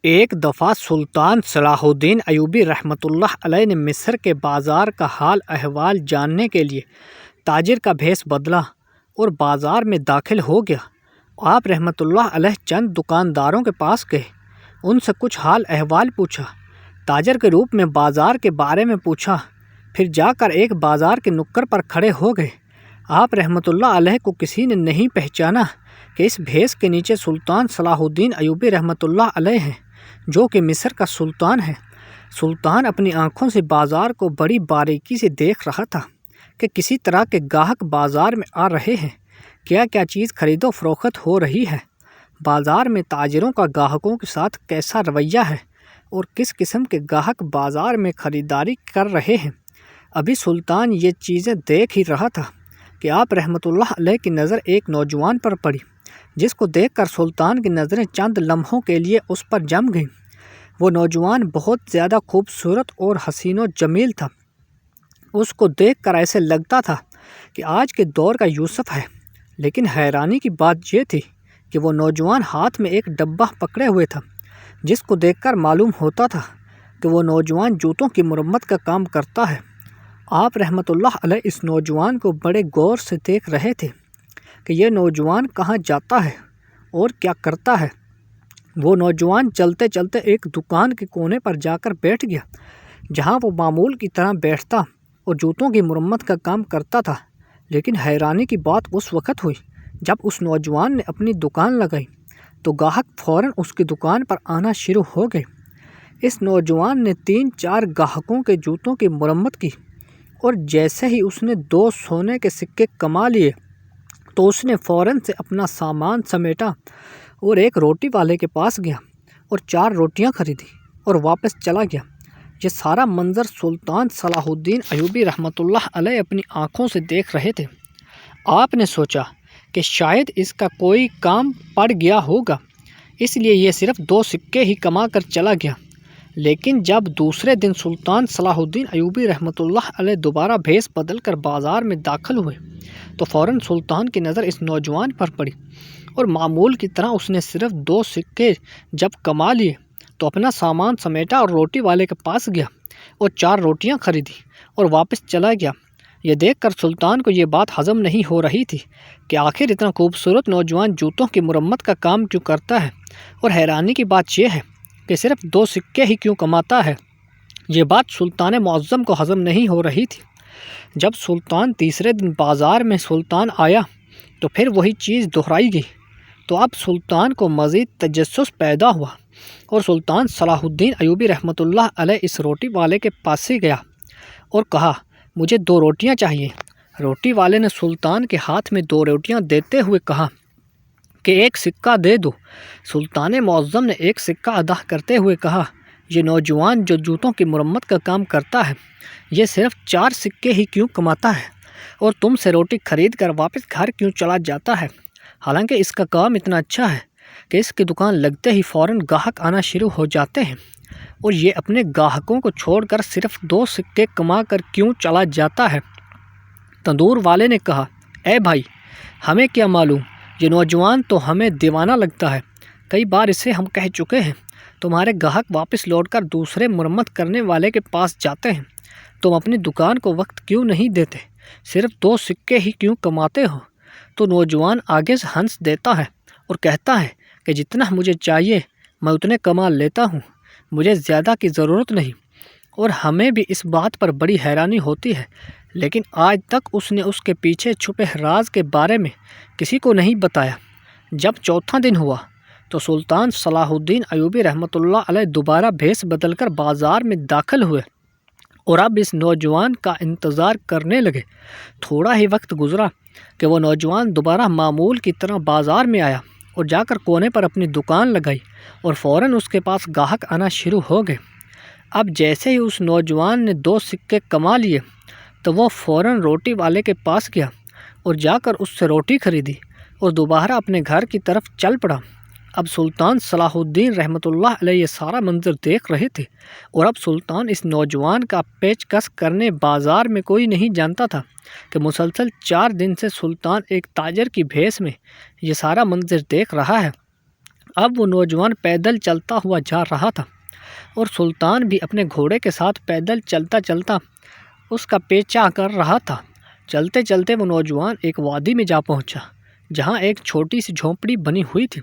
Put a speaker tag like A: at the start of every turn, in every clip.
A: ایک دفعہ سلطان صلاح الدین ایوبی رحمۃ اللہ علیہ نے مصر کے بازار کا حال احوال جاننے کے لیے تاجر کا بھیس بدلا اور بازار میں داخل ہو گیا۔ آپ رحمۃ اللہ علیہ چند دکانداروں کے پاس گئے، ان سے کچھ حال احوال پوچھا، تاجر کے روپ میں بازار کے بارے میں پوچھا، پھر جا کر ایک بازار کے نکڑ پر کھڑے ہو گئے۔ آپ رحمۃ اللہ علیہ کو کسی نے نہیں پہچانا کہ اس بھیس کے نیچے سلطان صلاح الدین ایوبی رحمۃ اللہ علیہ ہیں، جو کہ مصر کا سلطان ہے۔ سلطان اپنی آنکھوں سے بازار کو بڑی باریکی سے دیکھ رہا تھا کہ کسی طرح کے گاہک بازار میں آ رہے ہیں، کیا کیا چیز خرید و فروخت ہو رہی ہے، بازار میں تاجروں کا گاہکوں کے ساتھ کیسا رویہ ہے اور کس قسم کے گاہک بازار میں خریداری کر رہے ہیں۔ ابھی سلطان یہ چیزیں دیکھ ہی رہا تھا کہ آپ رحمۃ اللہ علیہ کی نظر ایک نوجوان پر پڑی، جس کو دیکھ کر سلطان کی نظریں چند لمحوں کے لیے اس پر جم گئیں۔ وہ نوجوان بہت زیادہ خوبصورت اور حسین و جمیل تھا۔ اس کو دیکھ کر ایسے لگتا تھا کہ آج کے دور کا یوسف ہے، لیکن حیرانی کی بات یہ تھی کہ وہ نوجوان ہاتھ میں ایک ڈبہ پکڑے ہوئے تھا، جس کو دیکھ کر معلوم ہوتا تھا کہ وہ نوجوان جوتوں کی مرمت کا کام کرتا ہے۔ آپ رحمۃ اللہ علیہ اس نوجوان کو بڑے غور سے دیکھ رہے تھے کہ یہ نوجوان کہاں جاتا ہے اور کیا کرتا ہے۔ وہ نوجوان چلتے چلتے ایک دکان کے کونے پر جا کر بیٹھ گیا، جہاں وہ معمول کی طرح بیٹھتا اور جوتوں کی مرمت کا کام کرتا تھا۔ لیکن حیرانی کی بات اس وقت ہوئی جب اس نوجوان نے اپنی دکان لگائی تو گاہک فوراً اس کی دکان پر آنا شروع ہو گئے۔ اس نوجوان نے 3-4 گاہکوں کے جوتوں کی مرمت کی، اور جیسے ہی اس نے 2 سونے کے سکے کما لیے تو اس نے فوراً سے اپنا سامان سمیٹا اور ایک روٹی والے کے پاس گیا اور 4 روٹیاں خریدی اور واپس چلا گیا۔ یہ سارا منظر سلطان صلاح الدین ایوبی رحمۃ اللہ علیہ اپنی آنکھوں سے دیکھ رہے تھے۔ آپ نے سوچا کہ شاید اس کا کوئی کام پڑ گیا ہوگا، اس لیے یہ صرف 2 سکے ہی کما کر چلا گیا۔ لیکن جب دوسرے دن سلطان صلاح الدین ایوبی رحمۃ اللہ علیہ دوبارہ بھیس بدل کر بازار میں داخل ہوئے تو فوراً سلطان کی نظر اس نوجوان پر پڑی، اور معمول کی طرح اس نے صرف 2 سکے جب کما لیے تو اپنا سامان سمیٹا اور روٹی والے کے پاس گیا اور 4 روٹیاں خریدی اور واپس چلا گیا۔ یہ دیکھ کر سلطان کو یہ بات ہضم نہیں ہو رہی تھی کہ آخر اتنا خوبصورت نوجوان جوتوں کی مرمت کا کام کیوں کرتا ہے، اور حیرانی کی بات یہ ہے کہ صرف 2 سکے ہی کیوں کماتا ہے۔ یہ بات سلطان معظم کو ہضم نہیں ہو رہی تھی۔ جب سلطان تیسرے دن بازار میں سلطان آیا تو پھر وہی چیز دہرائی گئی، تو اب سلطان کو مزید تجسس پیدا ہوا، اور سلطان صلاح الدین ایوبی رحمۃ اللہ علیہ اس روٹی والے کے پاس سے گیا اور کہا، مجھے 2 روٹیاں چاہیے۔ روٹی والے نے سلطان کے ہاتھ میں 2 روٹیاں دیتے ہوئے کہا کہ 1 سکہ دے دو۔ سلطان معظم نے 1 سکہ ادا کرتے ہوئے کہا، یہ نوجوان جو جوتوں کی مرمت کا کام کرتا ہے، یہ صرف 4 سکے ہی کیوں کماتا ہے اور تم سے روٹی خرید کر واپس گھر کیوں چلا جاتا ہے، حالانکہ اس کا کام اتنا اچھا ہے کہ اس کی دکان لگتے ہی فوراً گاہک آنا شروع ہو جاتے ہیں، اور یہ اپنے گاہکوں کو چھوڑ کر صرف 2 سکے کما کر کیوں چلا جاتا ہے۔ تندور والے نے کہا، اے بھائی، ہمیں کیا معلوم، یہ نوجوان تو ہمیں دیوانہ لگتا ہے، کئی بار اسے ہم کہہ چکے ہیں، تمہارے گاہک واپس لوٹ کر دوسرے مرمت کرنے والے کے پاس جاتے ہیں، تم اپنی دکان کو وقت کیوں نہیں دیتے، صرف 2 سکے ہی کیوں کماتے ہو۔ تو نوجوان آگے سے ہنس دیتا ہے اور کہتا ہے کہ جتنا مجھے چاہیے میں اتنے کما لیتا ہوں، مجھے زیادہ کی ضرورت نہیں۔ اور ہمیں بھی اس بات پر بڑی حیرانی ہوتی ہے، لیکن آج تک اس نے اس کے پیچھے چھپے راز کے بارے میں کسی کو نہیں بتایا۔ جب چوتھا دن ہوا تو سلطان صلاح الدین ایوبی رحمۃ اللہ علیہ دوبارہ بھیس بدل کر بازار میں داخل ہوئے اور اب اس نوجوان کا انتظار کرنے لگے۔ تھوڑا ہی وقت گزرا کہ وہ نوجوان دوبارہ معمول کی طرح بازار میں آیا اور جا کر کونے پر اپنی دکان لگائی، اور فوراً اس کے پاس گاہک آنا شروع ہو گئے۔ اب جیسے ہی اس نوجوان نے 2 سکے کما لیے تو وہ فوراً روٹی والے کے پاس گیا اور جا کر اس سے روٹی خریدی اور دوبارہ اپنے گھر کی طرف چل پڑا۔ اب سلطان صلاح الدین رحمۃ اللہ علیہ یہ سارا منظر دیکھ رہے تھے، اور اب سلطان اس نوجوان کا پیچ کس کرنے بازار میں کوئی نہیں جانتا تھا کہ مسلسل 4 دن سے سلطان ایک تاجر کی بھیس میں یہ سارا منظر دیکھ رہا ہے۔ اب وہ نوجوان پیدل چلتا ہوا جا رہا تھا اور سلطان بھی اپنے گھوڑے کے ساتھ پیدل چلتا چلتا اس کا پیچھا کر رہا تھا۔ چلتے چلتے وہ نوجوان ایک وادی میں جا پہنچا جہاں ایک چھوٹی سی جھونپڑی بنی ہوئی تھی۔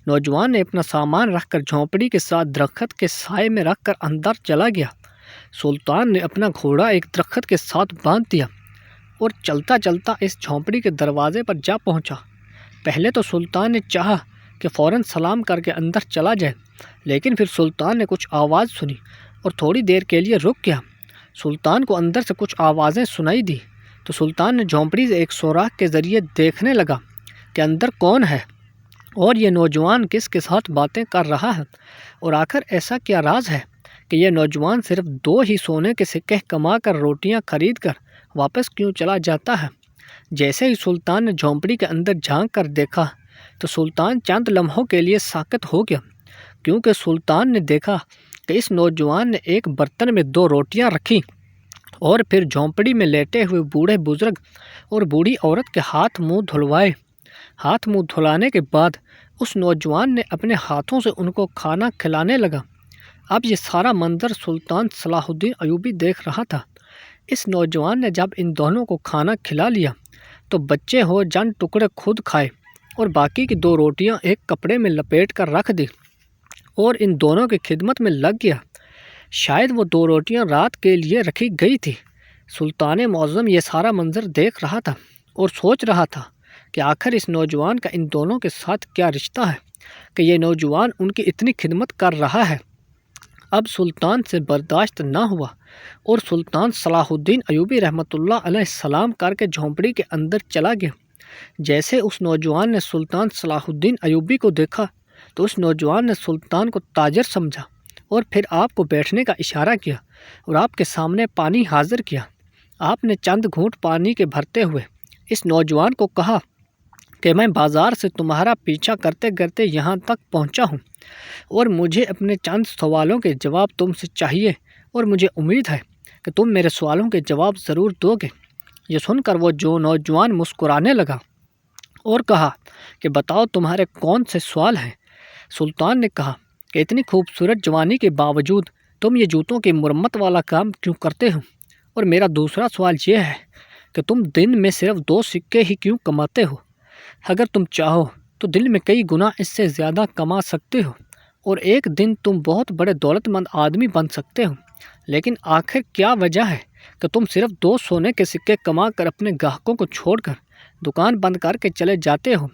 A: نوجوان نے اپنا سامان رکھ کر جھونپڑی کے ساتھ درخت کے سائے میں رکھ کر اندر چلا گیا۔ سلطان نے اپنا گھوڑا ایک درخت کے ساتھ باندھ دیا اور چلتا چلتا اس جھونپڑی کے دروازے پر جا پہنچا۔ پہلے تو سلطان نے چاہا کہ فوراً سلام کر کے اندر چلا جائے، لیکن پھر سلطان نے کچھ آواز سنی اور تھوڑی دیر کے لیے رک گیا۔ سلطان کو اندر سے کچھ آوازیں سنائی دی تو سلطان نے جھونپڑی سے ایک سوراخ کے ذریعے دیکھنے لگا کہ اندر کون ہے اور یہ نوجوان کس کے ساتھ باتیں کر رہا ہے، اور آخر ایسا کیا راز ہے کہ یہ نوجوان صرف 2 ہی سونے کے سکے کما کر روٹیاں خرید کر واپس کیوں چلا جاتا ہے۔ جیسے ہی سلطان نے جھونپڑی کے اندر جھانک کر دیکھا تو سلطان چند لمحوں کے لیے ساکت ہو گیا، کیونکہ سلطان نے دیکھا کہ اس نوجوان نے ایک برتن میں 2 روٹیاں رکھی اور پھر جھونپڑی میں لیٹے ہوئے بوڑھے بزرگ اور بوڑھی عورت کے ہاتھ منہ دھلوائے۔ ہاتھ منہ دھلانے کے بعد اس نوجوان نے اپنے ہاتھوں سے ان کو کھانا کھلانے لگا۔ اب یہ سارا منظر سلطان صلاح الدین ایوبی دیکھ رہا تھا۔ اس نوجوان نے جب ان دونوں کو کھانا کھلا لیا تو بچے ہو جان ٹکڑے خود کھائے اور باقی کی 2 روٹیاں ایک کپڑے میں لپیٹ کر رکھ دی اور ان دونوں کی خدمت میں لگ گیا۔ شاید وہ 2 روٹیاں رات کے لیے رکھی گئی تھی۔ سلطان معظم یہ سارا منظر دیکھ رہا تھا اور سوچ رہا تھا کہ آخر اس نوجوان کا ان دونوں کے ساتھ کیا رشتہ ہے کہ یہ نوجوان ان کی اتنی خدمت کر رہا ہے۔ اب سلطان سے برداشت نہ ہوا اور سلطان صلاح الدین ایوبی رحمۃ اللہ علیہ السلام کر کے جھونپڑی کے اندر چلا گیا۔ جیسے اس نوجوان نے سلطان صلاح الدین ایوبی کو دیکھا تو اس نوجوان نے سلطان کو تاجر سمجھا اور پھر آپ کو بیٹھنے کا اشارہ کیا اور آپ کے سامنے پانی حاضر کیا۔ آپ نے چند گھونٹ پانی کے بھرتے ہوئے اس نوجوان کو کہا کہ میں بازار سے تمہارا پیچھا کرتے کرتے یہاں تک پہنچا ہوں اور مجھے اپنے چند سوالوں کے جواب تم سے چاہیے اور مجھے امید ہے کہ تم میرے سوالوں کے جواب ضرور دو گے۔ یہ سن کر وہ نوجوان مسکرانے لگا اور کہا کہ بتاؤ تمہارے کون سے سوال ہیں۔ سلطان نے کہا کہ اتنی خوبصورت جوانی کے باوجود تم یہ جوتوں کی مرمت والا کام کیوں کرتے ہو، اور میرا دوسرا سوال یہ ہے کہ تم دن میں صرف 2 سکے ہی کیوں کماتے ہو؟ اگر تم چاہو تو دن میں کئی گنا اس سے زیادہ کما سکتے ہو اور ایک دن تم بہت بڑے دولت مند آدمی بن سکتے ہو، لیکن آخر کیا وجہ ہے کہ تم صرف 2 سونے کے سکے کما کر اپنے گاہکوں کو چھوڑ کر دکان بند کر کے چلے جاتے ہو؟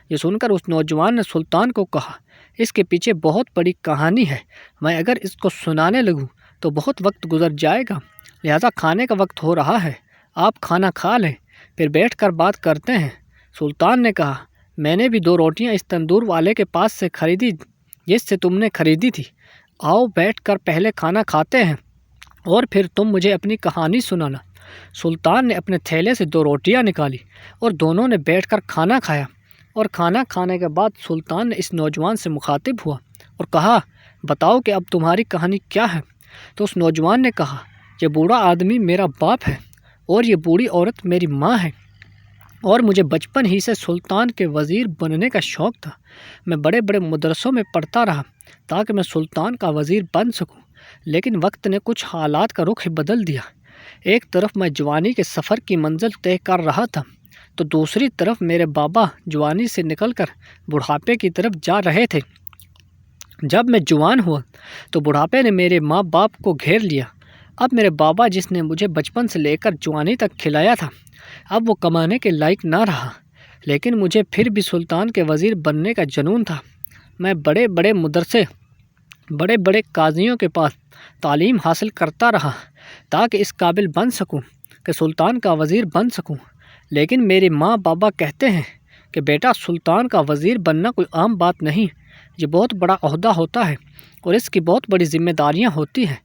A: یہ سن کر اس نوجوان نے سلطان کو کہا اس کے پیچھے بہت بڑی کہانی ہے، میں اگر اس کو سنانے لگوں تو بہت وقت گزر جائے گا، لہذا کھانے کا وقت ہو رہا ہے، آپ کھانا کھا لیں پھر بیٹھ کر بات کرتے ہیں۔ سلطان نے کہا میں نے بھی 2 روٹیاں اس تندور والے کے پاس سے خریدی جس سے تم نے خریدی تھی، آؤ بیٹھ کر پہلے کھانا کھاتے ہیں اور پھر تم مجھے اپنی کہانی سنانا۔ سلطان نے اپنے تھیلے سے 2 روٹیاں نکالی اور دونوں نے بیٹھ کر کھانا کھایا، اور کھانا کھانے کے بعد سلطان نے اس نوجوان سے مخاطب ہوا اور کہا بتاؤ کہ اب تمہاری کہانی کیا ہے؟ تو اس نوجوان نے کہا یہ بوڑھا آدمی میرا باپ ہے اور یہ بوڑھی عورت میری ماں ہے، اور مجھے بچپن ہی سے سلطان کے وزیر بننے کا شوق تھا۔ میں بڑے بڑے مدرسوں میں پڑھتا رہا تاکہ میں سلطان کا وزیر بن سکوں، لیکن وقت نے کچھ حالات کا رخ بدل دیا۔ ایک طرف میں جوانی کے سفر کی منزل طے کر رہا تھا تو دوسری طرف میرے بابا جوانی سے نکل کر بڑھاپے کی طرف جا رہے تھے۔ جب میں جوان ہوا تو بڑھاپے نے میرے ماں باپ کو گھیر لیا۔ اب میرے بابا جس نے مجھے بچپن سے لے کر جوانی تک کھلایا تھا اب وہ کمانے کے لائق نہ رہا، لیکن مجھے پھر بھی سلطان کے وزیر بننے کا جنون تھا۔ میں بڑے بڑے مدرسے بڑے بڑے قاضیوں کے پاس تعلیم حاصل کرتا رہا تاکہ اس قابل بن سکوں کہ سلطان کا وزیر بن سکوں، لیکن میرے ماں بابا کہتے ہیں کہ بیٹا سلطان کا وزیر بننا کوئی عام بات نہیں، یہ بہت بڑا عہدہ ہوتا ہے اور اس کی بہت بڑی ذمہ داریاں ہوتی ہیں۔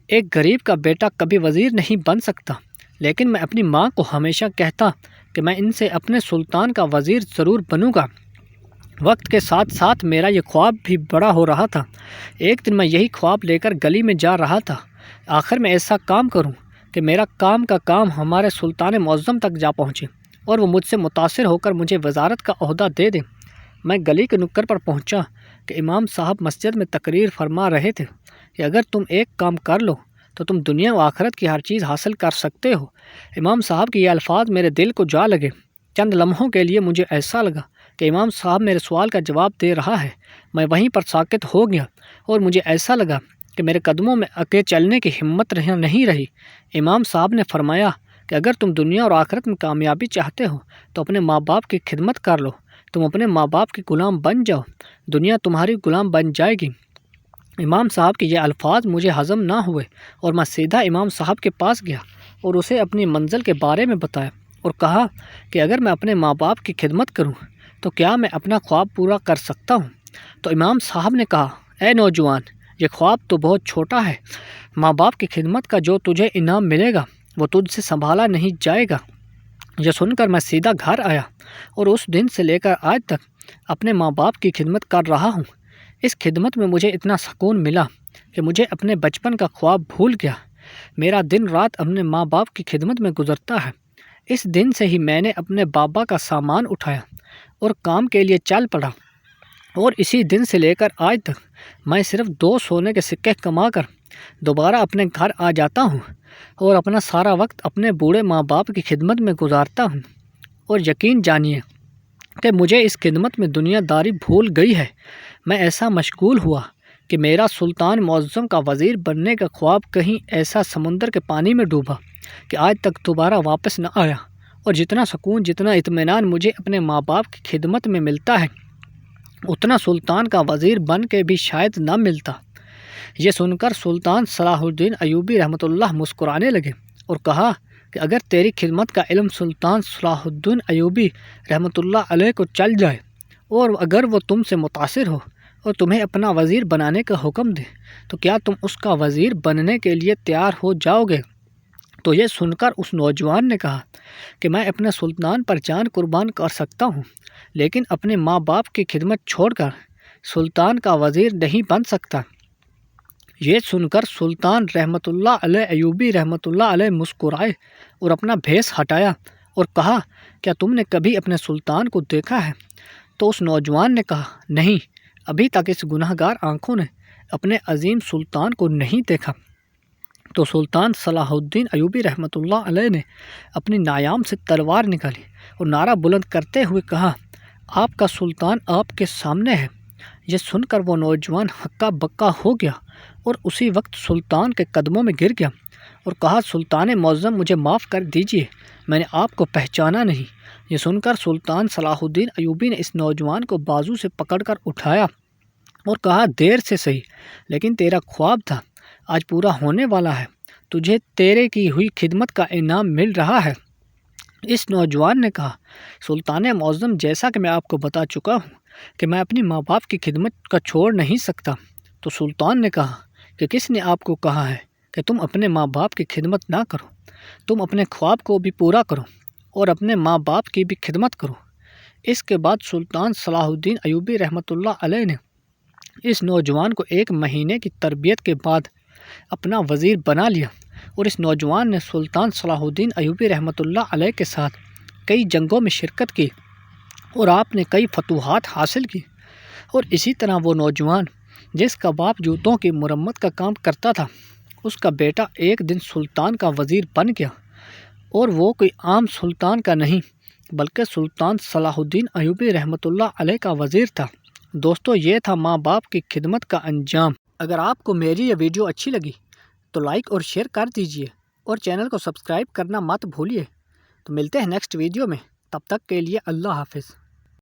A: ایک غریب کا بیٹا کبھی وزیر نہیں بن سکتا، لیکن میں اپنی ماں کو ہمیشہ کہتا کہ میں ان سے اپنے سلطان کا وزیر ضرور بنوں گا۔ وقت کے ساتھ ساتھ میرا یہ خواب بھی بڑا ہو رہا تھا۔ ایک دن میں یہی خواب لے کر گلی میں جا رہا تھا، آخر میں ایسا کام کروں کہ میرا کام کا کام ہمارے سلطان معظم تک جا پہنچے اور وہ مجھ سے متاثر ہو کر مجھے وزارت کا عہدہ دے دیں۔ میں گلی کے نکڑ پر پہنچا کہ امام صاحب مسجد میں تقریر فرما رہے تھے کہ اگر تم ایک کام کر لو تو تم دنیا و آخرت کی ہر چیز حاصل کر سکتے ہو۔ امام صاحب کے یہ الفاظ میرے دل کو جا لگے۔ چند لمحوں کے لیے مجھے ایسا لگا کہ امام صاحب میرے سوال کا جواب دے رہا ہے۔ میں وہیں پر ساکت ہو گیا اور مجھے ایسا لگا کہ میرے قدموں میں آگے چلنے کی ہمت نہیں رہی۔ امام صاحب نے فرمایا کہ اگر تم دنیا اور آخرت میں کامیابی چاہتے ہو تو اپنے ماں باپ کی خدمت کر لو۔ تم اپنے ماں باپ کے غلام بن جاؤ، دنیا تمہاری غلام بن جائے گی۔ امام صاحب کے یہ الفاظ مجھے ہضم نہ ہوئے اور میں سیدھا امام صاحب کے پاس گیا اور اسے اپنی منزل کے بارے میں بتایا اور کہا کہ اگر میں اپنے ماں باپ کی خدمت کروں تو کیا میں اپنا خواب پورا کر سکتا ہوں؟ تو امام صاحب نے کہا، اے نوجوان، یہ خواب تو بہت چھوٹا ہے۔ ماں باپ کی خدمت کا جو تجھے انعام ملے گا وہ تجھ سے سنبھالا نہیں جائے گا۔ یہ سن کر میں سیدھا گھر آیا اور اس دن سے لے کر آج تک اپنے ماں باپ کی خدمت کر رہا ہوں۔ اس خدمت میں مجھے اتنا سکون ملا کہ مجھے اپنے بچپن کا خواب بھول گیا۔ میرا دن رات اپنے ماں باپ کی خدمت میں گزرتا ہے۔ اس دن سے ہی میں نے اپنے بابا کا سامان اٹھایا اور کام کے لیے چل پڑا، اور اسی دن سے لے کر آج تک میں صرف 2 سونے کے سکے کما کر دوبارہ اپنے گھر آ جاتا ہوں اور اپنا سارا وقت اپنے بوڑھے ماں باپ کی خدمت میں گزارتا ہوں۔ اور یقین جانیے کہ مجھے اس خدمت میں دنیا داری بھول گئی ہے۔ میں ایسا مشغول ہوا کہ میرا سلطان معظم کا وزیر بننے کا خواب کہیں ایسا سمندر کے پانی میں ڈوبا کہ آج تک دوبارہ واپس نہ آیا، اور جتنا سکون، جتنا اطمینان مجھے اپنے ماں باپ کی خدمت میں ملتا ہے اتنا سلطان کا وزیر بن کے بھی شاید نہ ملتا۔ یہ سن کر سلطان صلاح الدین ایوبی رحمۃ اللہ مسکرانے لگے اور کہا کہ اگر تیری خدمت کا علم سلطان صلاح الدین ایوبی رحمۃ اللہ علیہ کو چل جائے اور اگر وہ تم سے متاثر ہو اور تمہیں اپنا وزیر بنانے کا حکم دے تو کیا تم اس کا وزیر بننے کے لیے تیار ہو جاؤ گے؟ تو یہ سن کر اس نوجوان نے کہا کہ میں اپنے سلطان پر جان قربان کر سکتا ہوں، لیکن اپنے ماں باپ کی خدمت چھوڑ کر سلطان کا وزیر نہیں بن سکتا۔ یہ سن کر سلطان رحمۃ اللہ علیہ ایوبی رحمۃ اللہ علیہ مسکرائے اور اپنا بھیس ہٹایا اور کہا، کیا تم نے کبھی اپنے سلطان کو دیکھا ہے؟ تو اس نوجوان نے کہا، نہیں، ابھی تک اس گناہ گار آنکھوں نے اپنے عظیم سلطان کو نہیں دیکھا۔ تو سلطان صلاح الدین ایوبی رحمۃ اللہ علیہ نے اپنی نایام سے تلوار نکالی اور نعرہ بلند کرتے ہوئے کہا، آپ کا سلطان آپ کے سامنے ہے۔ یہ سن کر وہ نوجوان ہکا بکا ہو گیا اور اسی وقت سلطان کے قدموں میں گر گیا اور کہا، سلطان معظم، مجھے معاف کر دیجیے، میں نے آپ کو پہچانا نہیں۔ یہ سن کر سلطان صلاح الدین ایوبی نے اس نوجوان کو بازو سے پکڑ کر اٹھایا اور کہا، دیر سے صحیح، لیکن تیرا خواب تھا آج پورا ہونے والا ہے، تجھے تیرے کی ہوئی خدمت کا انعام مل رہا ہے۔ اس نوجوان نے کہا، سلطان معظم، جیسا کہ میں آپ کو بتا چکا ہوں کہ میں اپنی ماں باپ کی خدمت کا چھوڑ نہیں سکتا۔ تو سلطان نے کہا کہ کس نے آپ کو کہا ہے کہ تم اپنے ماں باپ کی خدمت نہ کرو؟ تم اپنے خواب کو بھی پورا کرو اور اپنے ماں باپ کی بھی خدمت کرو۔ اس کے بعد سلطان صلاح الدین ایوبی رحمۃ اللہ علیہ نے اس نوجوان کو 1 مہینے کی تربیت کے بعد اپنا وزیر بنا لیا، اور اس نوجوان نے سلطان صلاح الدین ایوبی رحمۃ اللہ علیہ کے ساتھ کئی جنگوں میں شرکت کی اور آپ نے کئی فتوحات حاصل کی۔ اور اسی طرح وہ نوجوان جس کا باپ جوتوں کی مرمت کا کام کرتا تھا، اس کا بیٹا ایک دن سلطان کا وزیر بن گیا، اور وہ کوئی عام سلطان کا نہیں بلکہ سلطان صلاح الدین ایوبی رحمۃ اللہ علیہ کا وزیر تھا۔ دوستو، یہ تھا ماں باپ کی خدمت کا انجام۔ اگر آپ کو میری یہ ویڈیو اچھی لگی تو لائک اور شیئر کر دیجیے اور چینل کو سبسکرائب کرنا مت بھولیے۔ تو ملتے ہیں نیکسٹ ویڈیو میں، تب تک کے لیے اللہ حافظ۔